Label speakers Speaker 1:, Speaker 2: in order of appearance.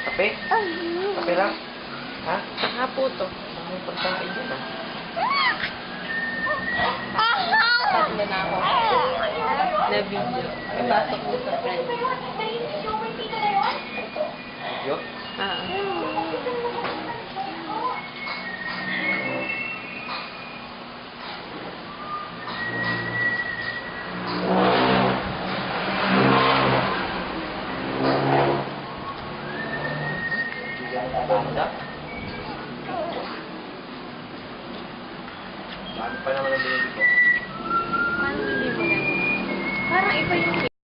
Speaker 1: Kape? Kape lang? Ha?
Speaker 2: Saka puto.
Speaker 1: Ano yung pagkain yan, ah?
Speaker 2: Tatlo na ako. Na video. Ipasok mo sa friend.
Speaker 1: Yo?
Speaker 2: Ah.
Speaker 1: Banda? Marami pa naman ang binili ko.
Speaker 2: Paano hindi mo lang? Parang iba yung